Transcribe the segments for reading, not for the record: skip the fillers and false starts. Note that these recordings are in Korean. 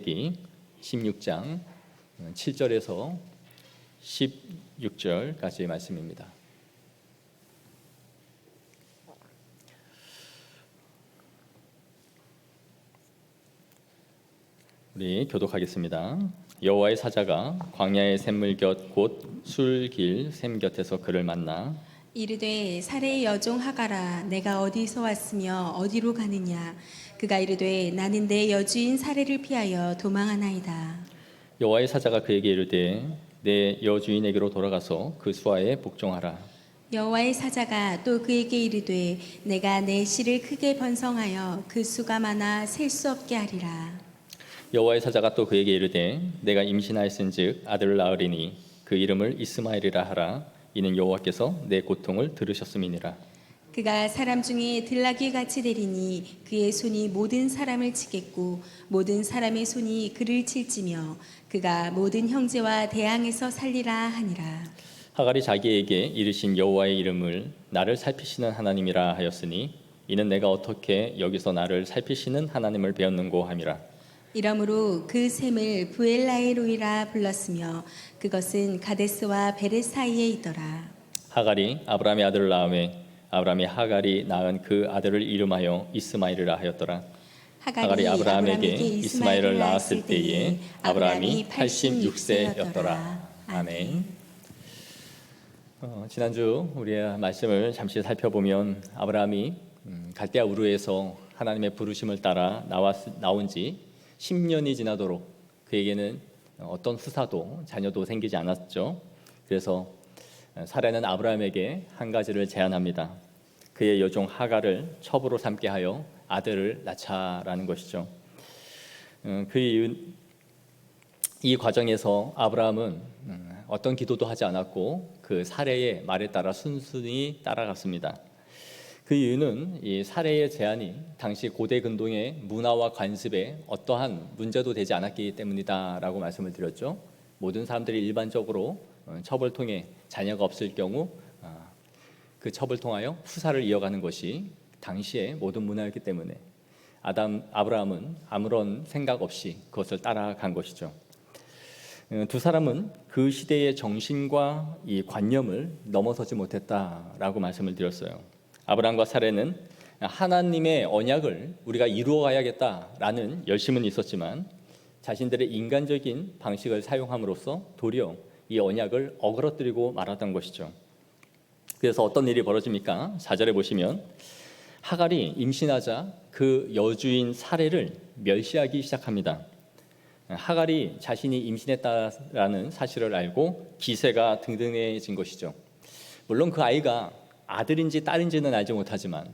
창세기 16장 7절에서 16절까지의 말씀입니다. 우리 교독하겠습니다. 여호와의 사자가 광야의 샘물 곁 곧 술길 샘 곁에서 그를 만나 이르되 사레의 여종 하가라, 내가 어디서 왔으며 어디로 가느냐? 그가 이르되 나는 내 여주인 사레를 피하여 도망하나이다. 여호와의 사자가 그에게 이르되 내 여주인에게로 돌아가서 그 수하에 복종하라. 여호와의 사자가 또 그에게 이르되 내가 내 씨를 크게 번성하여 그 수가 많아 셀 수 없게 하리라. 여호와의 사자가 또 그에게 이르되 내가 임신하였은즉 아들을 낳으리니 그 이름을 이스마엘이라 하라. 이는 여호와께서 내 고통을 들으셨음이니라. 그가 사람 중에 들나귀 같이 되리니 그의 손이 모든 사람을 치겠고 모든 사람의 손이 그를 칠지며 그가 모든 형제와 대항에서 살리라 하니라. 하갈이 자기에게 이르신 여호와의 이름을 나를 살피시는 하나님이라 하였으니 이는 내가 어떻게 여기서 나를 살피시는 하나님을 배웠는고 함이라. 이러므로 그 샘을 부엘라헬로이라 불렀으며 그것은 가데스와 베렛 사이에 있더라. 하갈이 아브라함의 아들을 낳음에 아브라함이 하갈이 낳은 그 아들을 이름하여 이스마엘이라 하였더라. 하갈이 아브라함에게 이스마엘을 낳았을 때에 아브라함이 86세였더라. 아멘. 지난주 우리의 말씀을 잠시 살펴보면 아브라함이 갈대아 우르에서 하나님의 부르심을 따라 나온 지 10년이 지나도록 그에게는 어떤 후사도 자녀도 생기지 않았죠. 그래서 사라는 아브라함에게 한 가지를 제안합니다. 그의 여종 하갈을 첩으로 삼게 하여 아들을 낳자라는 것이죠. 이 과정에서 아브라함은 어떤 기도도 하지 않았고 그 사례의 말에 따라 순순히 따라갔습니다. 그 이유는 이 사례의 제안이 당시 고대 근동의 문화와 관습에 어떠한 문제도 되지 않았기 때문이다라고 말씀을 드렸죠. 모든 사람들이 일반적으로 첩을 통해 자녀가 없을 경우 그 첩을 통하여 후사를 이어가는 것이 당시의 모든 문화였기 때문에 아브라함은 아무런 생각 없이 그것을 따라간 것이죠. 두 사람은 그 시대의 정신과 이 관념을 넘어서지 못했다라고 말씀을 드렸어요. 아브라함과 사레는 하나님의 언약을 우리가 이루어가야겠다라는 열심은 있었지만 자신들의 인간적인 방식을 사용함으로써 도리어 이 언약을 어그러뜨리고 말았던 것이죠. 그래서 어떤 일이 벌어집니까? 4절에 보시면 하갈이 임신하자 그 여주인 사레를 멸시하기 시작합니다. 하갈이 자신이 임신했다라는 사실을 알고 기세가 등등해진 것이죠. 물론 그 아이가 아들인지 딸인지는 알지 못하지만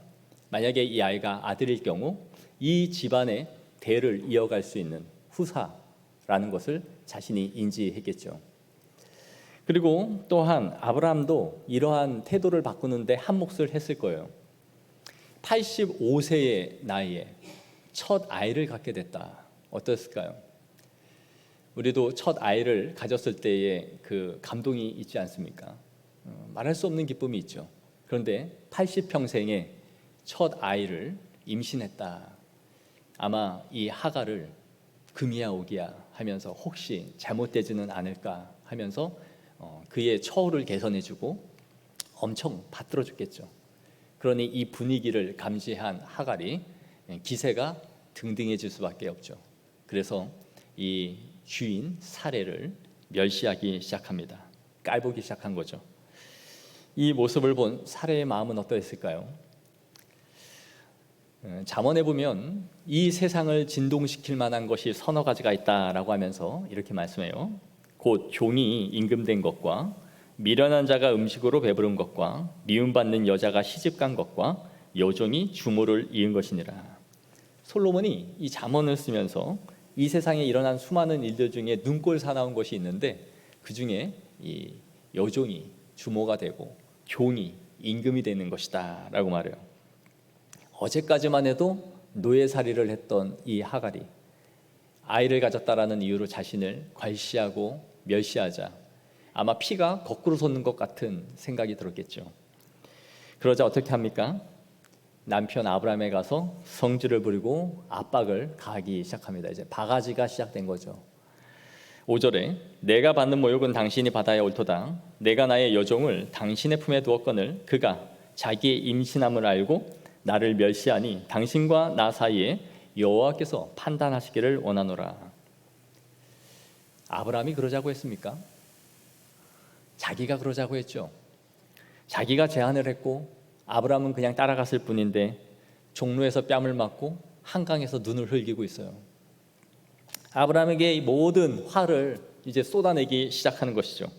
만약에 이 아이가 아들일 경우 이 집안의 대를 이어갈 수 있는 후사라는 것을 자신이 인지했겠죠. 그리고 또한 아브라함도 이러한 태도를 바꾸는데 한 몫을 했을 거예요. 85세의 나이에 첫 아이를 갖게 됐다. 어땠을까요? 우리도 첫 아이를 가졌을 때의 그 감동이 있지 않습니까? 말할 수 없는 기쁨이 있죠. 그런데 80평생에 첫 아이를 임신했다. 아마 이 하갈을 금이야 오기야 하면서 혹시 잘못되지는 않을까 하면서 그의 처우를 개선해주고 엄청 받들어줬겠죠. 그러니 이 분위기를 감지한 하갈이 기세가 등등해질 수밖에 없죠. 그래서 이 주인 사레를 멸시하기 시작합니다. 깔보기 시작한 거죠. 이 모습을 본 사레의 마음은 어떠했을까요? 잠언에 보면 이 세상을 진동시킬 만한 것이 서너 가지가 있다라고 하면서 이렇게 말씀해요. 곧 종이 임금된 것과 미련한 자가 음식으로 배부른 것과 미움받는 여자가 시집간 것과 여종이 주모를 이은 것이니라. 솔로몬이 이 잠언을 쓰면서 이 세상에 일어난 수많은 일들 중에 눈꼴 사나운 것이 있는데 그 중에 이 여종이 주모가 되고 종이 임금이 되는 것이다 라고 말해요. 어제까지만 해도 노예살이를 했던 이 하갈이 아이를 가졌다라는 이유로 자신을 괄시하고 멸시하자 아마 피가 거꾸로 솟는 것 같은 생각이 들었겠죠. 그러자 어떻게 합니까? 남편 아브라함에 가서 성질을 부리고 압박을 가하기 시작합니다. 이제 바가지가 시작된 거죠. 5절에 내가 받는 모욕은 당신이 받아야 옳도다. 내가 나의 여종을 당신의 품에 두었거늘 그가 자기의 임신함을 알고 나를 멸시하니 당신과 나 사이에 여호와께서 판단하시기를 원하노라. 아브라함이 그러자고 했습니까? 자기가 그러자고 했죠. 자기가 제안을 했고 아브라함은 그냥 따라갔을 뿐인데 종로에서 뺨을 맞고 한강에서 눈을 흘기고 있어요. 아브라함에게 이 모든 화를 이제 쏟아내기 시작하는 것이죠.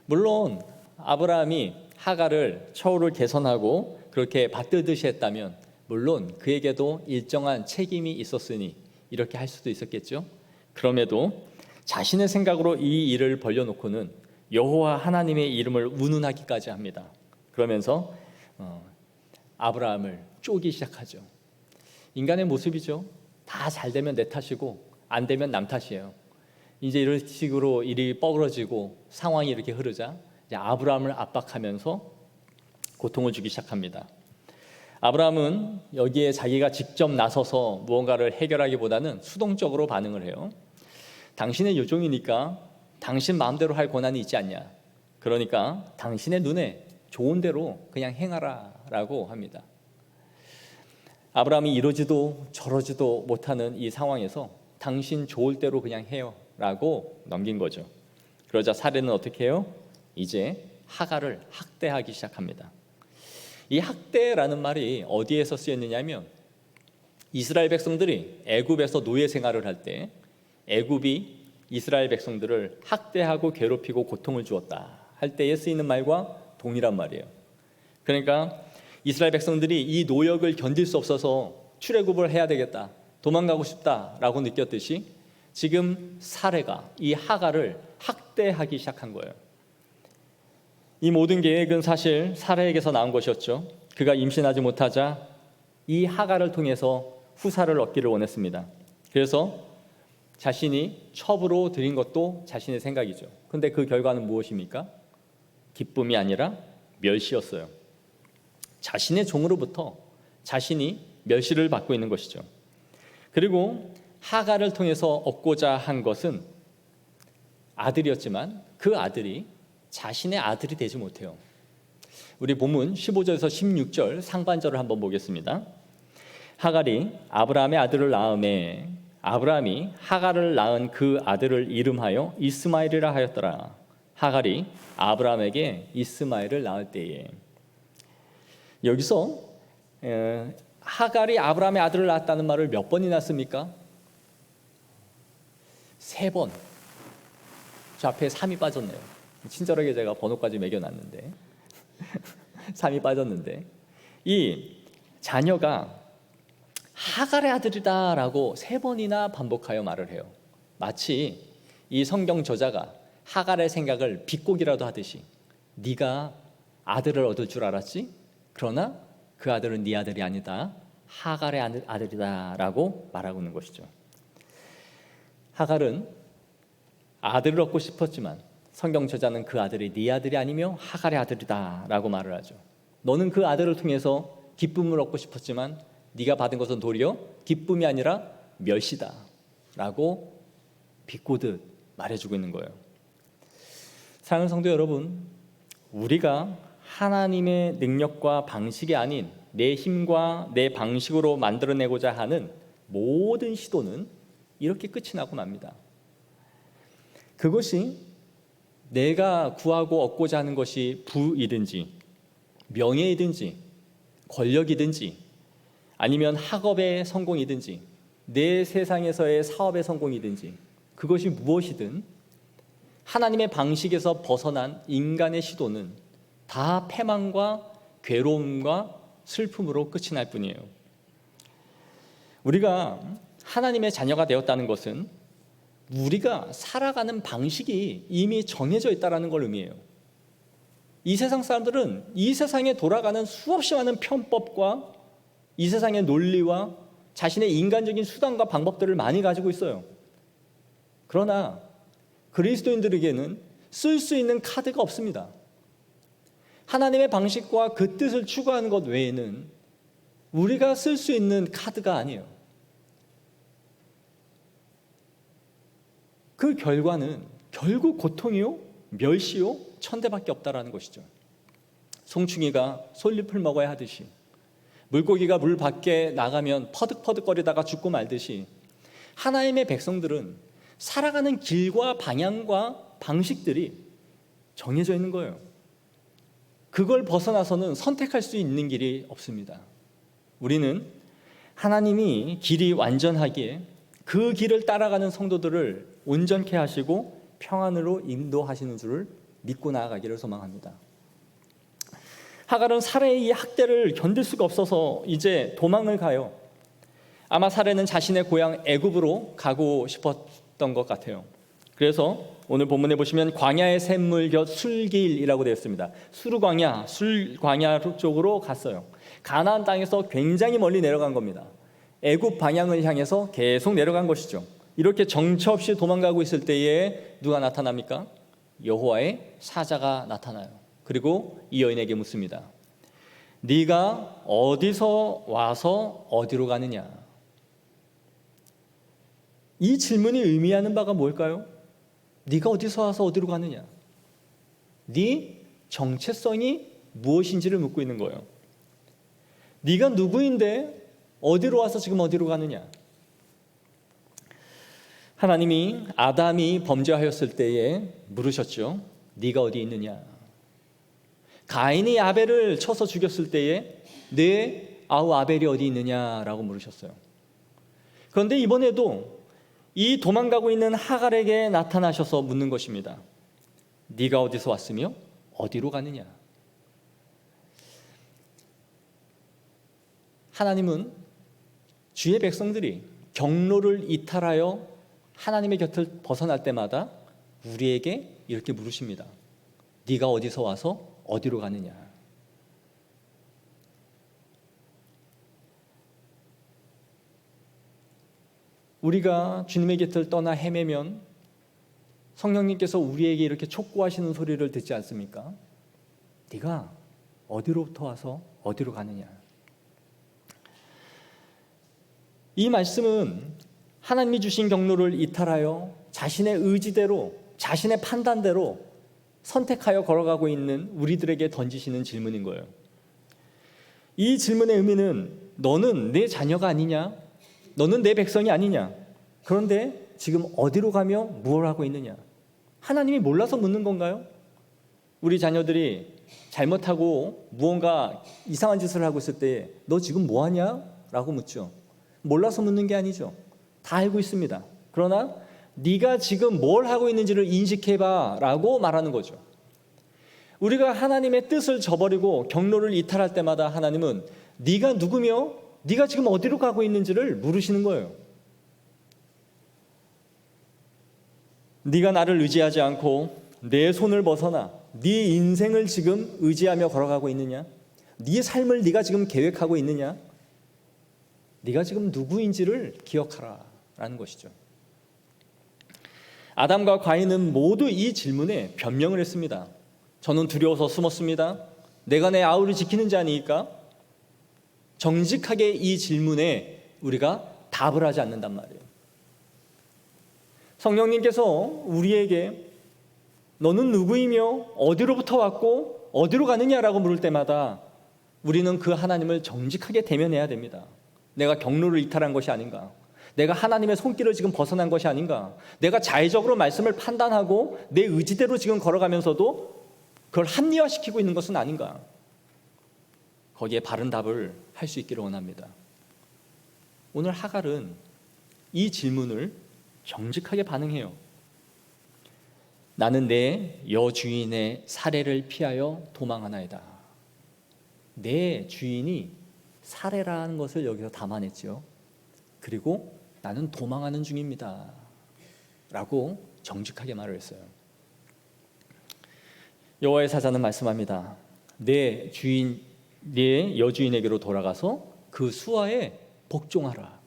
물론 아브라함이 하갈을 처우를 개선하고 그렇게 받들듯이 했다면 물론 그에게도 일정한 책임이 있었으니 이렇게 할 수도 있었겠죠. 그럼에도 자신의 생각으로 이 일을 벌려놓고는 여호와 하나님의 이름을 운운하기까지 합니다. 그러면서 아브라함을 쪼기 시작하죠. 인간의 모습이죠. 다 잘 되면 내 탓이고 안 되면 남 탓이에요. 이제 이런 식으로 일이 뻐그러지고 상황이 이렇게 흐르자 이제 아브라함을 압박하면서 고통을 주기 시작합니다. 아브라함은 여기에 자기가 직접 나서서 무언가를 해결하기보다는 수동적으로 반응을 해요. 당신의 요종이니까 당신 마음대로 할 권한이 있지 않냐. 그러니까 당신의 눈에 좋은 대로 그냥 행하라 라고 합니다. 아브라함이 이러지도 저러지도 못하는 이 상황에서 당신 좋을 대로 그냥 해요 라고 넘긴 거죠. 그러자 사례는 어떻게 해요? 이제 하갈을 학대하기 시작합니다. 이 학대라는 말이 어디에서 쓰였느냐면 이스라엘 백성들이 애굽에서 노예 생활을 할 때 애굽이 이스라엘 백성들을 학대하고 괴롭히고 고통을 주었다 할 때에 쓰이는 말과 동일한 말이에요. 그러니까 이스라엘 백성들이 이 노역을 견딜 수 없어서 출애굽을 해야 되겠다, 도망가고 싶다라고 느꼈듯이 지금 사례가 이 하갈을 학대하기 시작한 거예요. 이 모든 계획은 사실 사례에게서 나온 것이었죠. 그가 임신하지 못하자 이 하갈을 통해서 후사를 얻기를 원했습니다. 그래서 자신이 첩으로 드린 것도 자신의 생각이죠. 근데 그 결과는 무엇입니까? 기쁨이 아니라 멸시였어요. 자신의 종으로부터 자신이 멸시를 받고 있는 것이죠. 그리고 하갈을 통해서 얻고자 한 것은 아들이었지만 그 아들이 자신의 아들이 되지 못해요. 우리 본문 15절에서 16절 상반절을 한번 보겠습니다. 하갈이 아브라함의 아들을 낳음에 아브라함이 하갈을 낳은 그 아들을 이름하여 이스마엘이라 하였더라. 하갈이 아브라함에게 이스마엘을 낳을 때에. 여기서 하갈이 아브라함의 아들을 낳았다는 말을 몇 번이나 씁니까? 3번. 저 앞에 3이 빠졌네요. 친절하게 제가 번호까지 매겨놨는데 3이 빠졌는데 이 자녀가 하갈의 아들이다라고 3번이나 반복하여 말을 해요. 마치 이 성경 저자가 하갈의 생각을 비꼬기라도 하듯이 네가 아들을 얻을 줄 알았지? 그러나 그 아들은 네 아들이 아니다. 하갈의 아들이다라고 말하고 있는 것이죠. 하갈은 아들을 얻고 싶었지만 성경 저자는 그 아들이 네 아들이 아니며 하갈의 아들이다라고 말을 하죠. 너는 그 아들을 통해서 기쁨을 얻고 싶었지만 네가 받은 것은 도리어 기쁨이 아니라 멸시다라고 비꼬듯 말해주고 있는 거예요. 사랑하는 성도 여러분, 우리가 하나님의 능력과 방식이 아닌 내 힘과 내 방식으로 만들어내고자 하는 모든 시도는 이렇게 끝이 나고 맙니다. 그것이 내가 구하고 얻고자 하는 것이 부이든지 명예이든지 권력이든지 아니면 학업의 성공이든지 내 세상에서의 사업의 성공이든지 그것이 무엇이든 하나님의 방식에서 벗어난 인간의 시도는 다 패망과 괴로움과 슬픔으로 끝이 날 뿐이에요. 우리가 하나님의 자녀가 되었다는 것은 우리가 살아가는 방식이 이미 정해져 있다는 걸 의미해요. 이 세상 사람들은 이 세상에 돌아가는 수없이 많은 편법과 이 세상의 논리와 자신의 인간적인 수단과 방법들을 많이 가지고 있어요. 그러나 그리스도인들에게는 쓸 수 있는 카드가 없습니다. 하나님의 방식과 그 뜻을 추구하는 것 외에는 우리가 쓸 수 있는 카드가 아니에요. 그 결과는 결국 고통이요, 멸시요, 천대밖에 없다라는 것이죠. 송충이가 솔잎을 먹어야 하듯이, 물고기가 물 밖에 나가면 퍼득퍼득거리다가 죽고 말듯이, 하나님의 백성들은 살아가는 길과 방향과 방식들이 정해져 있는 거예요. 그걸 벗어나서는 선택할 수 있는 길이 없습니다. 우리는 하나님이 길이 완전하기에 그 길을 따라가는 성도들을 온전케 하시고 평안으로 인도하시는 줄을 믿고 나아가기를 소망합니다. 하갈은 사레의 이 학대를 견딜 수가 없어서 이제 도망을 가요. 아마 사레는 자신의 고향 애굽으로 가고 싶었던 것 같아요. 그래서 오늘 본문에 보시면 광야의 샘물 곁 술길이라고 되어 있습니다. 술광야, 술광야 쪽으로 갔어요. 가나안 땅에서 굉장히 멀리 내려간 겁니다. 애굽 방향을 향해서 계속 내려간 것이죠. 이렇게 정처 없이 도망가고 있을 때에 누가 나타납니까? 여호와의 사자가 나타나요. 그리고 이 여인에게 묻습니다. 네가 어디서 와서 어디로 가느냐? 이 질문이 의미하는 바가 뭘까요? 네가 어디서 와서 어디로 가느냐? 네 정체성이 무엇인지를 묻고 있는 거예요. 네가 누구인데 어디로 와서 지금 어디로 가느냐? 하나님이 아담이 범죄하였을 때에 물으셨죠. 네가 어디 있느냐? 가인이 아벨을 쳐서 죽였을 때에 내 아우 아벨이 어디 있느냐라고 물으셨어요. 그런데 이번에도 이 도망가고 있는 하갈에게 나타나셔서 묻는 것입니다. 네가 어디서 왔으며 어디로 가느냐? 하나님은 주의 백성들이 경로를 이탈하여 하나님의 곁을 벗어날 때마다 우리에게 이렇게 물으십니다. 네가 어디서 와서 어디로 가느냐? 우리가 주님의 곁을 떠나 헤매면 성령님께서 우리에게 이렇게 촉구하시는 소리를 듣지 않습니까? 네가 어디로부터 와서 어디로 가느냐? 이 말씀은 하나님이 주신 경로를 이탈하여 자신의 의지대로, 자신의 판단대로 선택하여 걸어가고 있는 우리들에게 던지시는 질문인 거예요. 이 질문의 의미는 너는 내 자녀가 아니냐? 너는 내 백성이 아니냐? 그런데 지금 어디로 가며 무엇을 하고 있느냐? 하나님이 몰라서 묻는 건가요? 우리 자녀들이 잘못하고 무언가 이상한 짓을 하고 있을 때 너 지금 뭐하냐? 라고 묻죠. 몰라서 묻는 게 아니죠. 다 알고 있습니다. 그러나 네가 지금 뭘 하고 있는지를 인식해봐 라고 말하는 거죠. 우리가 하나님의 뜻을 저버리고 경로를 이탈할 때마다 하나님은 네가 누구며 네가 지금 어디로 가고 있는지를 물으시는 거예요. 네가 나를 의지하지 않고 내 손을 벗어나 네 인생을 지금 의지하며 걸어가고 있느냐? 네 삶을 네가 지금 계획하고 있느냐? 네가 지금 누구인지를 기억하라 라는 것이죠. 아담과 가인은 모두 이 질문에 변명을 했습니다. 저는 두려워서 숨었습니다. 내가 내 아우를 지키는 자니까. 정직하게 이 질문에 우리가 답을 하지 않는단 말이에요. 성령님께서 우리에게 너는 누구이며 어디로부터 왔고 어디로 가느냐라고 물을 때마다 우리는 그 하나님을 정직하게 대면해야 됩니다. 내가 경로를 이탈한 것이 아닌가? 내가 하나님의 손길을 지금 벗어난 것이 아닌가? 내가 자의적으로 말씀을 판단하고 내 의지대로 지금 걸어가면서도 그걸 합리화시키고 있는 것은 아닌가? 거기에 바른 답을 할 수 있기를 원합니다. 오늘 하갈은 이 질문을 정직하게 반응해요. 나는 내 여주인의 살해를 피하여 도망하나이다. 내 주인이 살해라는 것을 여기서 담아냈죠. 그리고 나는 도망하는 중입니다 라고 정직하게 말을 했어요. 여호와의 사자는 말씀합니다. 내 여주인에게로 돌아가서 그 수하에 복종하라.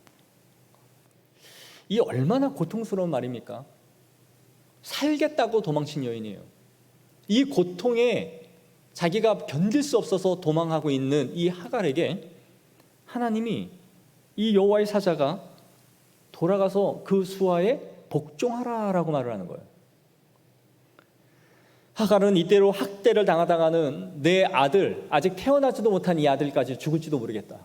이 얼마나 고통스러운 말입니까? 살겠다고 도망친 여인이에요. 이 고통에 자기가 견딜 수 없어서 도망하고 있는 이 하갈에게 하나님이 이 여호와의 사자가 돌아가서 그 수하에 복종하라라고 말을 하는 거예요. 하갈은 이때로 학대를 당하는 내 아들, 아직 태어나지도 못한 이 아들까지 죽을지도 모르겠다.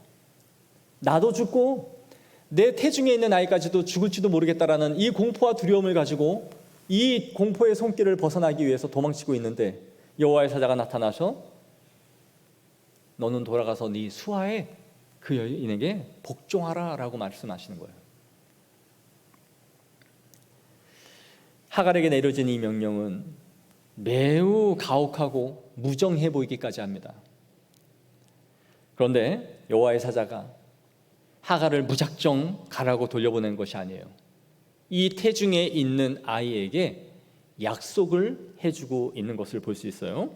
나도 죽고 내 태중에 있는 아이까지도 죽을지도 모르겠다라는 이 공포와 두려움을 가지고 이 공포의 손길을 벗어나기 위해서 도망치고 있는데 여호와의 사자가 나타나서 너는 돌아가서 네 수하에 그 여인에게 복종하라라고 말씀하시는 거예요. 하갈에게 내려진 이 명령은 매우 가혹하고 무정해 보이기까지 합니다. 그런데 여호와의 사자가 하갈을 무작정 가라고 돌려보낸 것이 아니에요. 이 태중에 있는 아이에게 약속을 해주고 있는 것을 볼 수 있어요.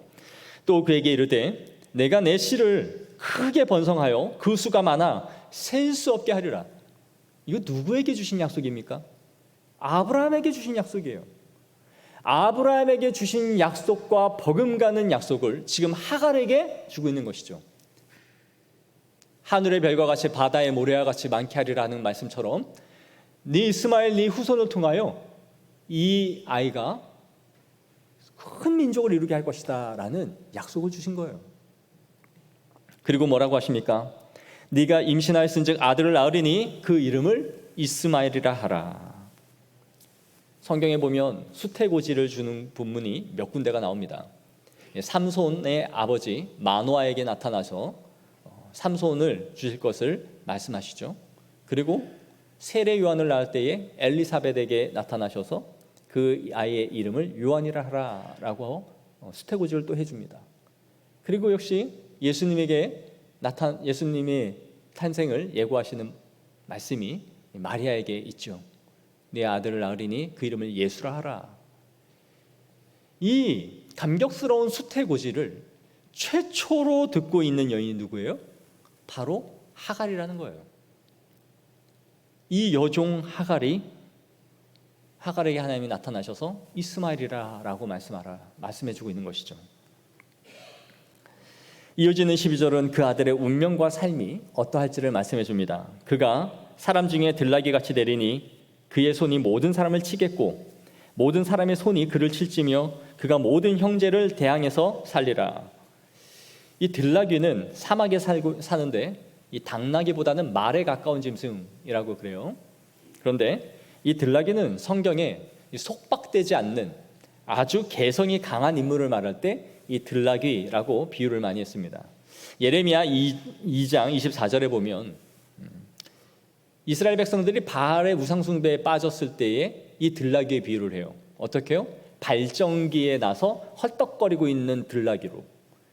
또 그에게 이르되 내가 내 씨를 크게 번성하여 그 수가 많아 셀 수 없게 하리라. 이거 누구에게 주신 약속입니까? 아브라함에게 주신 약속이에요. 아브라함에게 주신 약속과 버금가는 약속을 지금 하갈에게 주고 있는 것이죠. 하늘의 별과 같이 바다의 모래와 같이 많게 하리라 하는 말씀처럼 네 이스마엘 네 후손을 통하여 이 아이가 큰 민족을 이루게 할 것이다 라는 약속을 주신 거예요. 그리고 뭐라고 하십니까? 네가 임신하였은즉 아들을 낳으리니 그 이름을 이스마엘이라 하라. 성경에 보면 수태고지를 주는 본문이 몇 군데가 나옵니다. 삼손의 아버지 마노아에게 나타나서 삼손을 주실 것을 말씀하시죠. 그리고 세례 요한을 낳을 때에 엘리사벳에게 나타나셔서 그 아이의 이름을 요한이라 하라라고 수태고지를 또 해줍니다. 그리고 역시 예수님의 탄생을 예고하시는 말씀이 마리아에게 있죠. 네 아들을 낳으리니 그 이름을 예수라 하라. 이 감격스러운 수태고지를 최초로 듣고 있는 여인이 누구예요? 바로 하갈이라는 거예요. 이 여종 하갈에게 하나님이 나타나셔서 이스마엘이라라고 말씀해주고 있는 것이죠. 이어지는 12절은 그 아들의 운명과 삶이 어떠할지를 말씀해 줍니다. 그가 사람 중에 들나귀같이 되리니 그의 손이 모든 사람을 치겠고 모든 사람의 손이 그를 칠지며 그가 모든 형제를 대항해서 살리라. 이 들나귀는 사막에 사는데 이 당나귀보다는 말에 가까운 짐승이라고 그래요. 그런데 이 들나귀는 성경에 속박되지 않는 아주 개성이 강한 인물을 말할 때 이 들나귀라고 비유를 많이 했습니다. 예레미야 2장 24절에 보면 이스라엘 백성들이 바알의 우상숭배에 빠졌을 때에 이 들나귀의 비유를 해요. 어떻게 해요? 발정기에 나서 헐떡거리고 있는 들나귀로.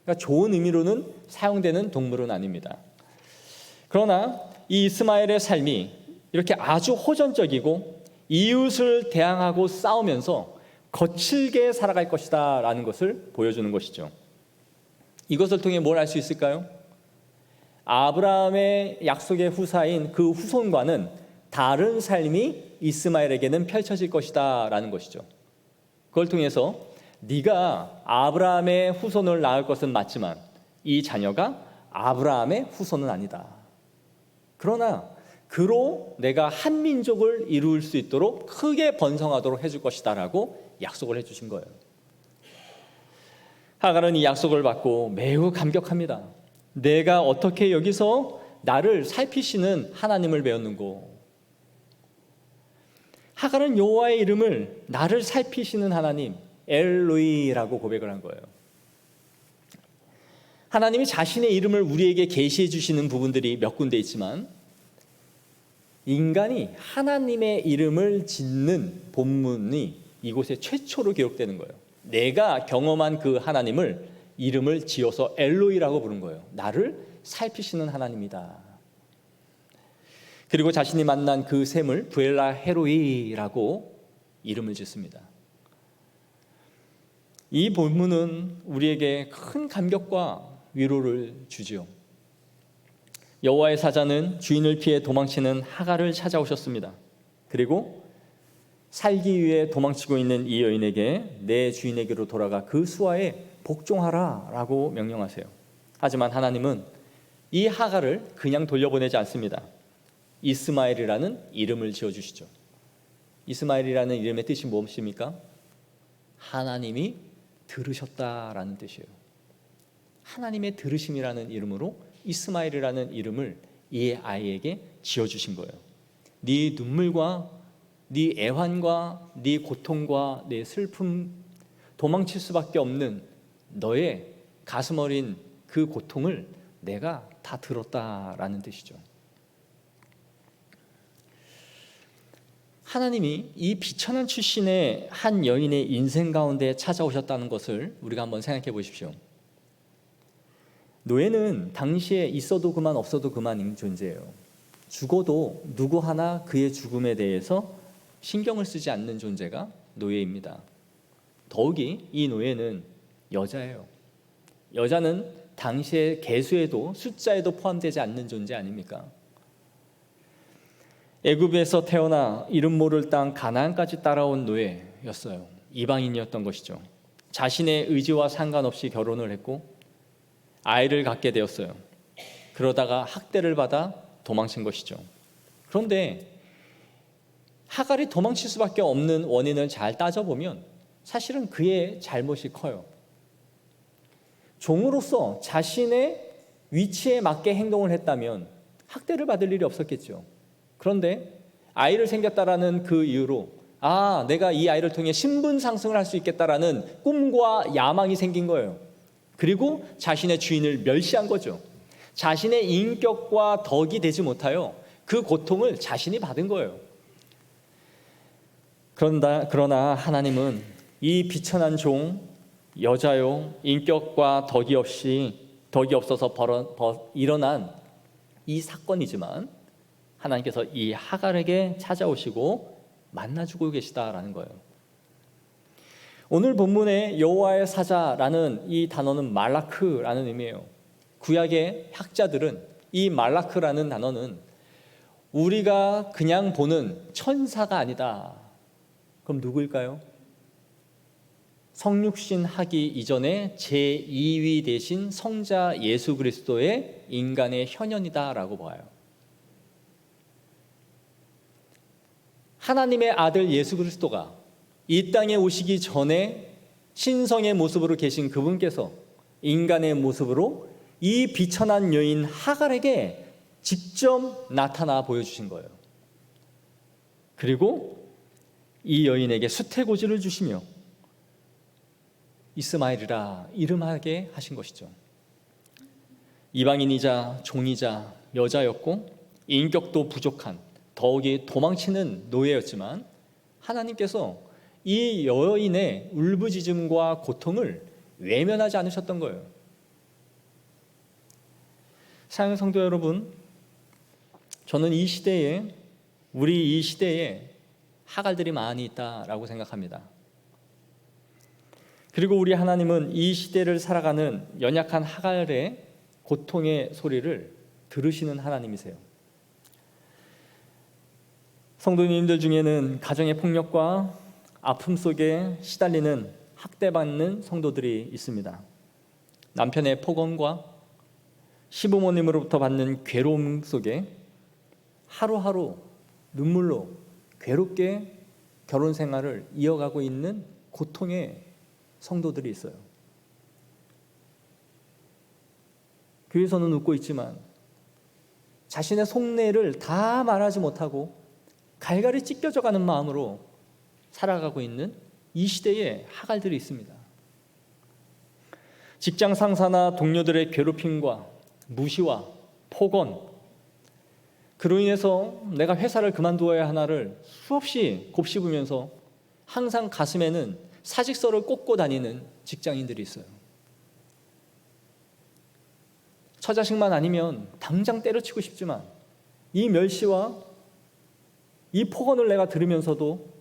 그러니까 좋은 의미로는 사용되는 동물은 아닙니다. 그러나 이 이스마엘의 삶이 이렇게 아주 호전적이고 이웃을 대항하고 싸우면서 거칠게 살아갈 것이다 라는 것을 보여주는 것이죠. 이것을 통해 뭘 알 수 있을까요? 아브라함의 약속의 후사인 그 후손과는 다른 삶이 이스마엘에게는 펼쳐질 것이다 라는 것이죠. 그걸 통해서 네가 아브라함의 후손을 낳을 것은 맞지만 이 자녀가 아브라함의 후손은 아니다. 그러나 그로 내가 한 민족을 이룰 수 있도록 크게 번성하도록 해줄 것이다 라고 약속을 해주신 거예요. 하갈은 이 약속을 받고 매우 감격합니다. 내가 어떻게 여기서 나를 살피시는 하나님을 배웠는고. 하갈은 여호와의 이름을 나를 살피시는 하나님 엘로이라고 고백을 한 거예요. 하나님이 자신의 이름을 우리에게 계시해 주시는 부분들이 몇 군데 있지만 인간이 하나님의 이름을 짓는 본문이 이곳에 최초로 기록되는 거예요. 내가 경험한 그 하나님을 이름을 지어서 엘로이라고 부른 거예요. 나를 살피시는 하나님이다. 그리고 자신이 만난 그 샘을 부엘라 헤로이라고 이름을 짓습니다. 이 본문은 우리에게 큰 감격과 위로를 주지요. 여호와의 사자는 주인을 피해 도망치는 하갈을 찾아오셨습니다. 그리고 살기 위해 도망치고 있는 이 여인에게 내 주인에게로 돌아가 그 수하에 복종하라 라고 명령하세요. 하지만 하나님은 이 하갈을 그냥 돌려보내지 않습니다. 이스마엘이라는 이름을 지어주시죠. 이스마엘이라는 이름의 뜻이 무엇입니까? 하나님이 들으셨다라는 뜻이에요. 하나님의 들으심이라는 이름으로 이스마엘이라는 이름을 이 아이에게 지어주신 거예요. 네 눈물과 네 애환과 네 고통과 네 슬픔, 도망칠 수밖에 없는 너의 가슴 어린 그 고통을 내가 다 들었다라는 뜻이죠. 하나님이 이 비천한 출신의 한 여인의 인생 가운데 찾아오셨다는 것을 우리가 한번 생각해 보십시오. 노예는 당시에 있어도 그만 없어도 그만인 존재예요. 죽어도 누구 하나 그의 죽음에 대해서 신경을 쓰지 않는 존재가 노예입니다. 더욱이 이 노예는 여자예요. 여자는 당시의 계수에도 숫자에도 포함되지 않는 존재 아닙니까? 애굽에서 태어나 이름 모를 땅 가나안까지 따라온 노예였어요. 이방인이었던 것이죠. 자신의 의지와 상관없이 결혼을 했고 아이를 갖게 되었어요. 그러다가 학대를 받아 도망친 것이죠. 그런데 하갈이 도망칠 수밖에 없는 원인을 잘 따져보면 사실은 그의 잘못이 커요. 종으로서 자신의 위치에 맞게 행동을 했다면 학대를 받을 일이 없었겠죠. 그런데 아이를 생겼다라는 그 이유로 내가 이 아이를 통해 신분 상승을 할 수 있겠다라는 꿈과 야망이 생긴 거예요. 그리고 자신의 주인을 멸시한 거죠. 자신의 인격과 덕이 되지 못하여 그 고통을 자신이 받은 거예요. 그러나 하나님은 이 비천한 종, 여자요, 인격과 덕이 없어서 일어난 이 사건이지만 하나님께서 이 하갈에게 찾아오시고 만나주고 계시다라는 거예요. 오늘 본문의 여호와의 사자라는 이 단어는 말라크라는 의미예요. 구약의 학자들은 이 말라크라는 단어는 우리가 그냥 보는 천사가 아니다. 그럼 누구일까요? 성육신 하기 이전에 제2위 되신 성자 예수 그리스도의 인간의 현현이다라고 봐요. 하나님의 아들 예수 그리스도가 이 땅에 오시기 전에 신성의 모습으로 계신 그분께서 인간의 모습으로 이 비천한 여인 하갈에게 직접 나타나 보여주신 거예요. 그리고 이 여인에게 수태고지를 주시며 이스마엘이라 이름하게 하신 것이죠. 이방인이자 종이자 여자였고 인격도 부족한 더욱이 도망치는 노예였지만 하나님께서 이 여인의 울부짖음과 고통을 외면하지 않으셨던 거예요. 사랑하는 성도 여러분, 저는 우리 이 시대에 하갈들이 많이 있다라고 생각합니다. 그리고 우리 하나님은 이 시대를 살아가는 연약한 하갈의 고통의 소리를 들으시는 하나님이세요. 성도님들 중에는 가정의 폭력과 아픔 속에 시달리는 학대받는 성도들이 있습니다. 남편의 폭언과 시부모님으로부터 받는 괴로움 속에 하루하루 눈물로 괴롭게 결혼 생활을 이어가고 있는 고통의 성도들이 있어요. 교회에서는 웃고 있지만 자신의 속내를 다 말하지 못하고 갈갈이 찢겨져가는 마음으로 살아가고 있는 이 시대에 하갈들이 있습니다. 직장 상사나 동료들의 괴롭힘과 무시와 폭언, 그로 인해서 내가 회사를 그만두어야 하나를 수없이 곱씹으면서 항상 가슴에는 사직서를 꽂고 다니는 직장인들이 있어요. 처자식만 아니면 당장 때려치고 싶지만 이 멸시와 이 폭언을 내가 들으면서도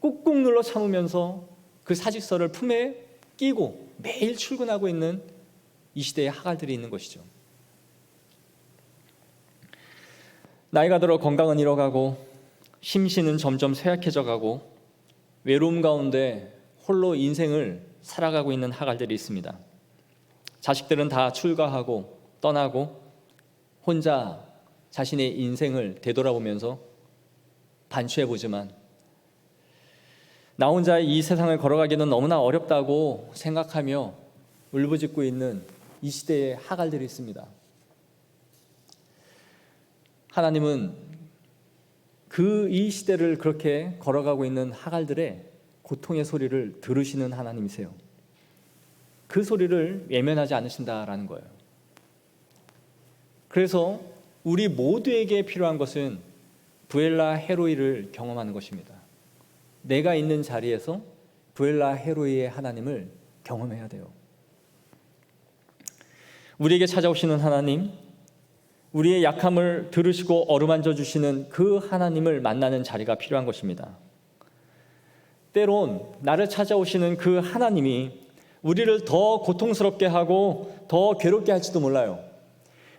꾹꾹 눌러 참으면서 그 사직서를 품에 끼고 매일 출근하고 있는 이 시대의 하갈들이 있는 것이죠. 나이가 들어 건강은 잃어가고 심신은 점점 쇠약해져 가고 외로움 가운데 홀로 인생을 살아가고 있는 하갈들이 있습니다. 자식들은 다 출가하고 떠나고 혼자 자신의 인생을 되돌아보면서 반추해보지만 나 혼자 이 세상을 걸어가기는 너무나 어렵다고 생각하며 울부짖고 있는 이 시대의 하갈들이 있습니다. 하나님은 이 시대를 그렇게 걸어가고 있는 하갈들의 고통의 소리를 들으시는 하나님이세요. 그 소리를 외면하지 않으신다라는 거예요. 그래서 우리 모두에게 필요한 것은 부엘라 헤로이를 경험하는 것입니다. 내가 있는 자리에서 부엘라 헤로이의 하나님을 경험해야 돼요. 우리에게 찾아오시는 하나님, 우리의 약함을 들으시고 어루만져 주시는 그 하나님을 만나는 자리가 필요한 것입니다. 때론 나를 찾아오시는 그 하나님이 우리를 더 고통스럽게 하고 더 괴롭게 할지도 몰라요.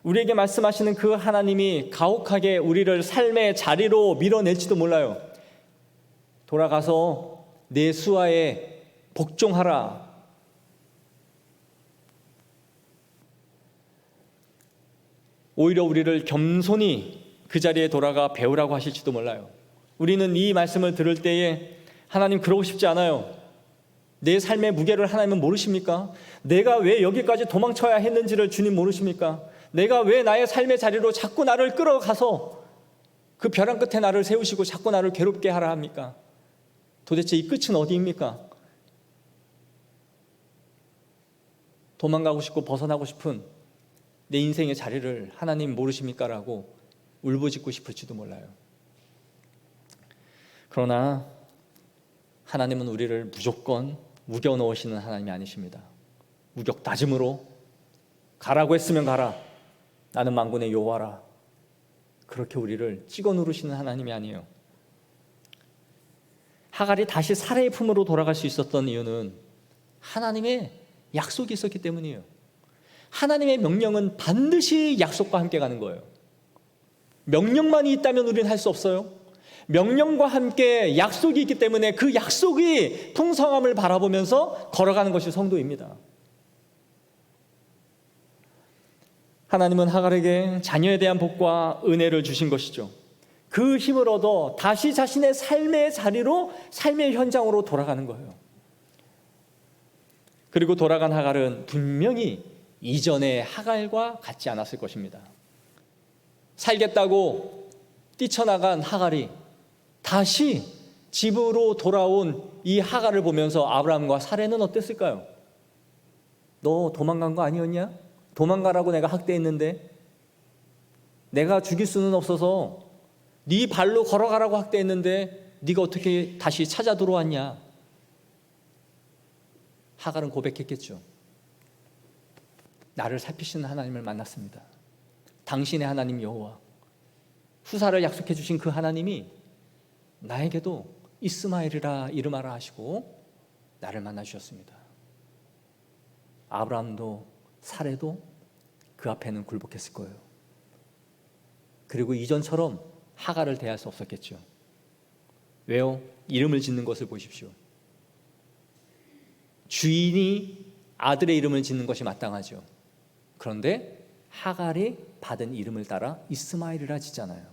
우리에게 말씀하시는 그 하나님이 가혹하게 우리를 삶의 자리로 밀어낼지도 몰라요. 돌아가서 내 수하에 복종하라. 오히려 우리를 겸손히 그 자리에 돌아가 배우라고 하실지도 몰라요. 우리는 이 말씀을 들을 때에 하나님 그러고 싶지 않아요. 내 삶의 무게를 하나님은 모르십니까? 내가 왜 여기까지 도망쳐야 했는지를 주님 모르십니까? 내가 왜 나의 삶의 자리로 자꾸 나를 끌어가서 그 벼랑 끝에 나를 세우시고 자꾸 나를 괴롭게 하라 합니까? 도대체 이 끝은 어디입니까? 도망가고 싶고 벗어나고 싶은 내 인생의 자리를 하나님 모르십니까? 라고 울부짖고 싶을지도 몰라요. 그러나 하나님은 우리를 무조건 우겨 넣으시는 하나님이 아니십니다. 우격다짐으로 가라고 했으면 가라. 나는 만군의 여호와라. 그렇게 우리를 찍어 누르시는 하나님이 아니에요. 하갈이 다시 사례의 품으로 돌아갈 수 있었던 이유는 하나님의 약속이 있었기 때문이에요. 하나님의 명령은 반드시 약속과 함께 가는 거예요. 명령만이 있다면 우리는 할 수 없어요. 명령과 함께 약속이 있기 때문에 그 약속이 풍성함을 바라보면서 걸어가는 것이 성도입니다. 하나님은 하갈에게 자녀에 대한 복과 은혜를 주신 것이죠. 그 힘을 얻어 다시 자신의 삶의 자리로, 삶의 현장으로 돌아가는 거예요. 그리고 돌아간 하갈은 분명히 이전의 하갈과 같지 않았을 것입니다. 살겠다고 뛰쳐나간 하갈이 다시 집으로 돌아온 이 하갈을 보면서 아브라함과 사레는 어땠을까요? 너 도망간 거 아니었냐? 도망가라고 내가 학대했는데, 내가 죽일 수는 없어서 네 발로 걸어가라고 학대했는데 네가 어떻게 다시 찾아 들어왔냐? 하갈은 고백했겠죠. 나를 살피시는 하나님을 만났습니다. 당신의 하나님 여호와, 후사를 약속해 주신 그 하나님이 나에게도 이스마엘이라 이름하라 하시고 나를 만나 주셨습니다. 아브라함도 사레도 그 앞에는 굴복했을 거예요. 그리고 이전처럼 하갈을 대할 수 없었겠죠. 왜요? 이름을 짓는 것을 보십시오. 주인이 아들의 이름을 짓는 것이 마땅하죠. 그런데 하갈이 받은 이름을 따라 이스마엘이라 짓잖아요.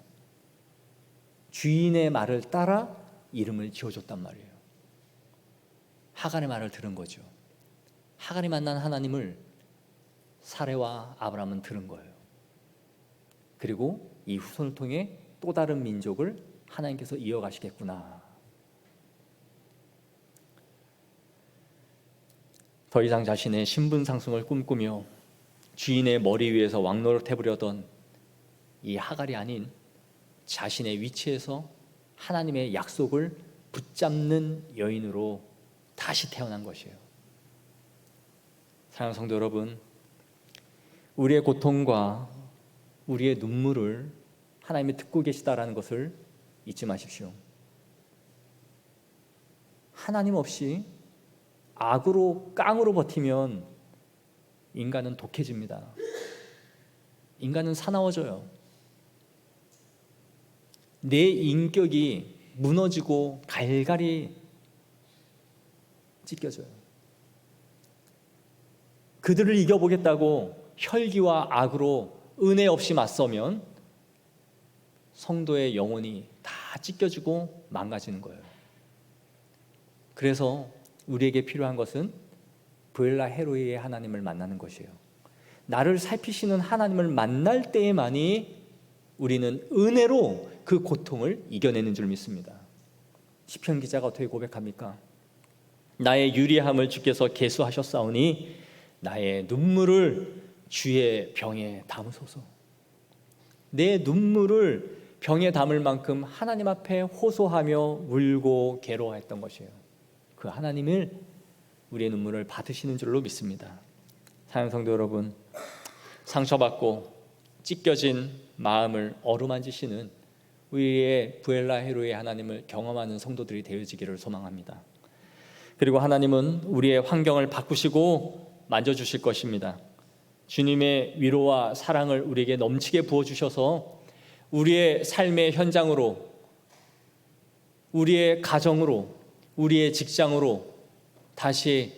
주인의 말을 따라 이름을 지어줬단 말이에요. 하갈의 말을 들은 거죠. 하갈이 만난 하나님을 사레와 아브라함은 들은 거예요. 그리고 이 후손을 통해 또 다른 민족을 하나님께서 이어가시겠구나. 더 이상 자신의 신분 상승을 꿈꾸며 주인의 머리 위에서 왕노릇 해보려던 이 하갈이 아닌 자신의 위치에서 하나님의 약속을 붙잡는 여인으로 다시 태어난 것이에요. 사랑하는 성도 여러분, 우리의 고통과 우리의 눈물을 하나님이 듣고 계시다라는 것을 잊지 마십시오. 하나님 없이 악으로 깡으로 버티면 인간은 독해집니다. 인간은 사나워져요. 내 인격이 무너지고 갈갈이 찢겨져요. 그들을 이겨보겠다고 혈기와 악으로 은혜 없이 맞서면 성도의 영혼이 다 찢겨지고 망가지는 거예요. 그래서 우리에게 필요한 것은 브엘라 헤로이의 하나님을 만나는 것이에요. 나를 살피시는 하나님을 만날 때에만이 우리는 은혜로 그 고통을 이겨내는 줄 믿습니다. 시편 기자가 어떻게 고백합니까? 나의 유리함을 주께서 계수하셨사오니 나의 눈물을 주의 병에 담으소서. 내 눈물을 병에 담을 만큼 하나님 앞에 호소하며 울고 괴로워했던 것이에요. 그 하나님을 우리의 눈물을 받으시는 줄로 믿습니다. 사랑하는 성도 여러분, 상처받고 찢겨진 마음을 어루만지시는 우리의 브엘라 헤로의 하나님을 경험하는 성도들이 되어지기를 소망합니다. 그리고 하나님은 우리의 환경을 바꾸시고 만져주실 것입니다. 주님의 위로와 사랑을 우리에게 넘치게 부어주셔서 우리의 삶의 현장으로, 우리의 가정으로, 우리의 직장으로 다시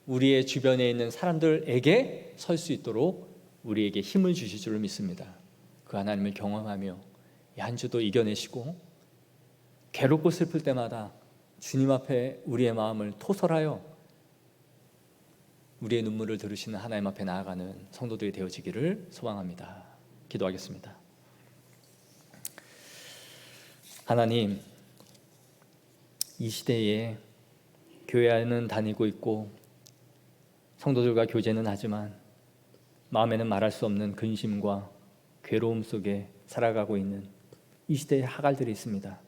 우리의 주변에 있는 사람들에게 설 수 있도록 우리에게 힘을 주실 줄 믿습니다. 그 하나님을 경험하며 이 한 주도 이겨내시고 괴롭고 슬플 때마다 주님 앞에 우리의 마음을 토설하여 우리의 눈물을 들으시는 하나님 앞에 나아가는 성도들이 되어지기를 소망합니다. 기도하겠습니다. 하나님, 이 시대에 교회 안은 다니고 있고 성도들과 교제는 하지만 마음에는 말할 수 없는 근심과 괴로움 속에 살아가고 있는 이 시대의 하갈들이 있습니다.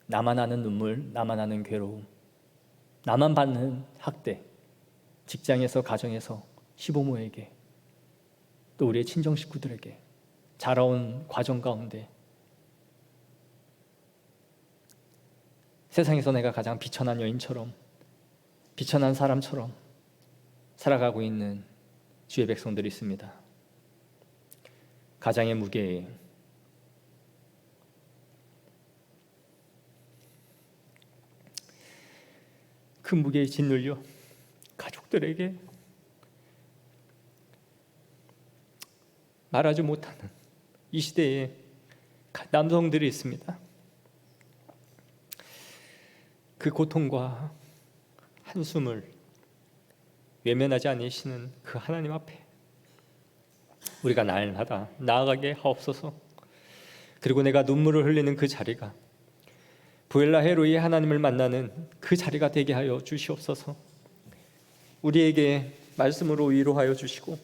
나만 아는 눈물, 나만 아는 괴로움, 나만 받는 학대, 직장에서, 가정에서, 시부모에게, 또 우리의 친정 식구들에게 자라온 과정 가운데 세상에서 내가 가장 비천한 여인처럼, 비천한 사람처럼 살아가고 있는 주의 백성들이 있습니다. 가장의 무게에 그 무게에 짓눌려 가족들에게 말하지 못하는 이 시대에 남성들이 있습니다. 그 고통과 한숨을 외면하지 않으시는 그 하나님 앞에 우리가 날마다 나아가게 하옵소서. 그리고 내가 눈물을 흘리는 그 자리가 브엘라 헤로이의 하나님을 만나는 그 자리가 되게 하여 주시옵소서. 우리에게 말씀으로 위로하여 주시고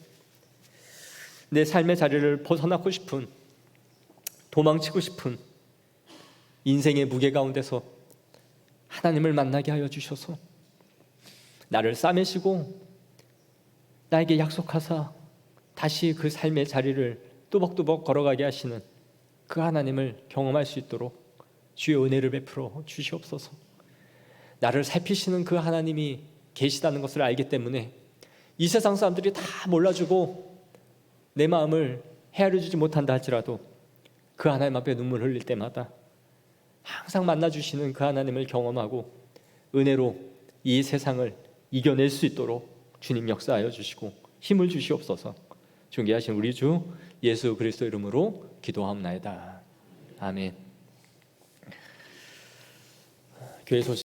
내 삶의 자리를 벗어나고 싶은, 도망치고 싶은 인생의 무게 가운데서 하나님을 만나게 하여 주셔서 나를 싸매시고 나에게 약속하사 다시 그 삶의 자리를 뚜벅뚜벅 걸어가게 하시는 그 하나님을 경험할 수 있도록 주의 은혜를 베풀어 주시옵소서. 나를 살피시는 그 하나님이 계시다는 것을 알기 때문에 이 세상 사람들이 다 몰라주고 내 마음을 헤아려 주지 못한다 할지라도 그 하나님 앞에 눈물 흘릴 때마다 항상 만나주시는 그 하나님을 경험하고 은혜로 이 세상을 이겨낼 수 있도록 주님 역사하여 주시고 힘을 주시옵소서. 존귀하신 우리 주 예수 그리스도 이름으로 기도하옵나이다. 아멘. 교회 소식